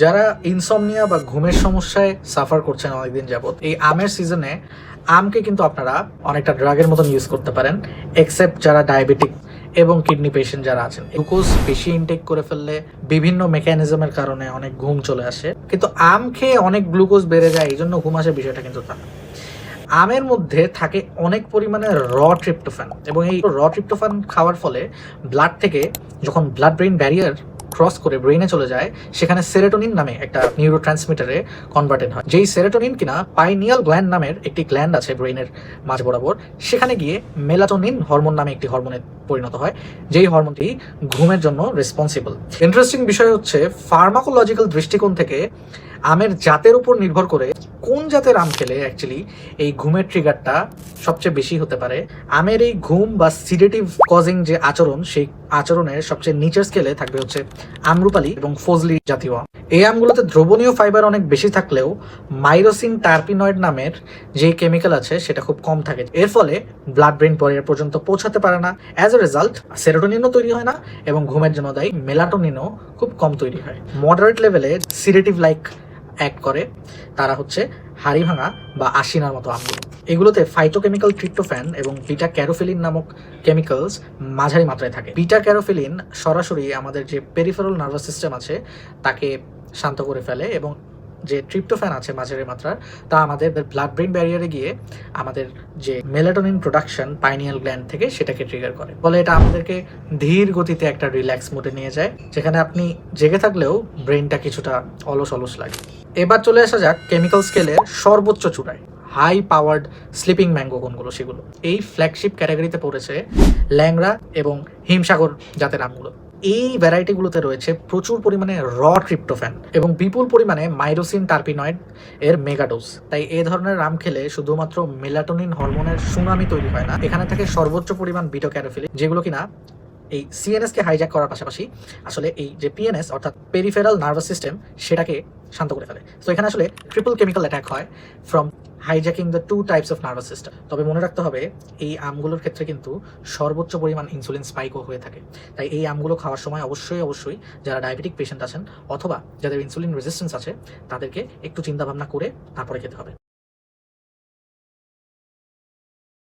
যারা ইনসমনিয়া বা ঘুমের সমস্যায় সাফার করছেন অনেকদিন যাবত, এই আমের সিজনে আমকে কিন্তু আপনারা অনেকটা ড্রাগের মতন ইউজ করতে পারেন, এক্সেপ্ট যারা ডায়াবেটিক এবং কিডনি পেশেন্ট যারা আছেন। গ্লুকোজ বেশি ইনটেক করে ফেললে বিভিন্ন মেকানিজমের কারণে অনেক ঘুম চলে আসে, কিন্তু আম খেয়ে অনেক গ্লুকোজ বেড়ে যায়, এই জন্য ঘুম আসে বিষয়টা কিন্তু তা না। আমের মধ্যে থাকে অনেক পরিমাণে ট্রিপ্টোফ্যান, এবং এই ট্রিপ্টোফ্যান খাওয়ার ফলে ব্লাড থেকে যখন ব্লাড ব্রেইন ব্যারিয়ার ক্রস করে ব্রেইনে চলে যায়, সেখানে সেরোটোনিন নামে একটা নিউরো ট্রান্সমিটারে কনভার্টেড হয়। যেই সেরোটোনিন কিনা পাইনিয়াল গ্ল্যান্ড নামের একটি গ্ল্যান্ড আছে ব্রেইনের মাঝ বরাবর, সেখানে গিয়ে মেলাটোনিন হরমোন নামে একটি হরমোনে পরিণত হয়, যেই হরমোনটি ঘুমের জন্য রেসপন্সিবল। ইন্টারেস্টিং বিষয় হচ্ছে, ফার্মাকোলজিক্যাল দৃষ্টিকোণ থেকে আমের জাতের উপর নির্ভর করে কোন জাতের আম খেলে অ্যাকচুয়ালি এই ঘুমের ট্রিগারটা সবচেয়ে বেশি হতে পারে। আমের এই ঘুম বা সিডেটিভ কজিং যে আচরণ, সেই আচরণের সবচেয়ে নিচের স্কেলে থাকবে হচ্ছে আম্রপালি এবং ফজলি জাতীয় আম। এই আমগুলোতে দ্রবণীয় ফাইবার অনেক বেশি থাকলেও মাইরোসিন টার্পিনয়েড নামের যে কেমিক্যাল আছে সেটা খুব কম থাকে। এর ফলে ব্লাড ব্রেইন ব্যারিয়ার পর্যন্ত পৌঁছাতে পারে না। অ্যাজ এ রেজাল্ট সেরোটোনিনও তৈরি হয় না, এবং ঘুমের জন্য দায়ী মেলাটোনিনও খুব কম তৈরি হয়। মডারেট লেভেলে সিডেটিভ লাইক অ্যাক্ট করে তারা হচ্ছে হাড়ি ভাঙা বা আশিনার মতো আমগুলো। এগুলোতে ফাইটোকেমিক্যাল ট্রিপ্টোফ্যান এবং বিটা ক্যারোফিলিন নামক কেমিক্যালস মাঝারি মাত্রায় থাকে। বিটা ক্যারোফিলিন সরাসরি আমাদের যে পেরিফেরাল নার্ভাস সিস্টেম আছে তাকে শান্ত করে ফেলে, এবং যে ট্রিপ্টোফ্যান আছে মাঝারি মাত্রার, তা আমাদের ব্লাড ব্রেইন ব্যারিয়ারে গিয়ে আমাদের যে মেলাটোনিন প্রোডাকশন পাইনিয়াল গ্ল্যান্ড থেকে সেটাকে ট্রিগার করে। ফলে এটা আমাদেরকে ধীর গতিতে একটা রিল্যাক্স মোডে নিয়ে যায়, যেখানে আপনি জেগে থাকলেও ব্রেইনটা কিছুটা অলস অলস লাগে। এবার চলে আসা যাক কেমিক্যাল স্কেলের সর্বোচ্চ চূড়ায়, হাই পাওয়ার্ড স্লিপিং ম্যাঙ্গো কোনগুলো সেগুলো। এই ফ্ল্যাগশিপ ক্যাটাগরিতে পড়েছে ল্যাংড়া এবং হিমসাগর জাতের আমগুলো। এই ভ্যারাইটিগুলোতে রয়েছে প্রচুর পরিমাণে ট্রিপ্টোফ্যান এবং বিপুল পরিমাণে মাইরোসিন টার্পিনয়েড এর মেগাডোজ। তাই এই ধরনের আম খেলে শুধুমাত্র মেলাটোনিন হরমোনের সুনামি তৈরি হয় না, এখানে থাকে সর্বোচ্চ পরিমাণ বিটা ক্যারোফিলিন, যেগুলো কিনা এই সিএনএসকে হাইজ্যাক করার পাশাপাশি আসলে এই যে পিএনএস অর্থাৎ পেরিফেরাল নার্ভাস সিস্টেম সেটাকে শান্ত করে ফেলে। তো এখানে আসলে ট্রিপল কেমিক্যাল অ্যাটাক হয় from hijacking the two types of nervous system. তবে মনে রাখতে হবে, এই আমগুলোর ক্ষেত্রে কিন্তু সর্বোচ্চ পরিমাণ ইনসুলিন স্পাইকও হয়ে থাকে। তাই এই আমগুলো খাওয়ার সময় অবশ্যই যারা ডায়াবেটিক পেশেন্ট আছেন অথবা যাদের ইনসুলিন রেজিস্ট্যান্স আছে তাদেরকে একটু চিন্তা ভাবনা করে তারপরে খেতে হবে।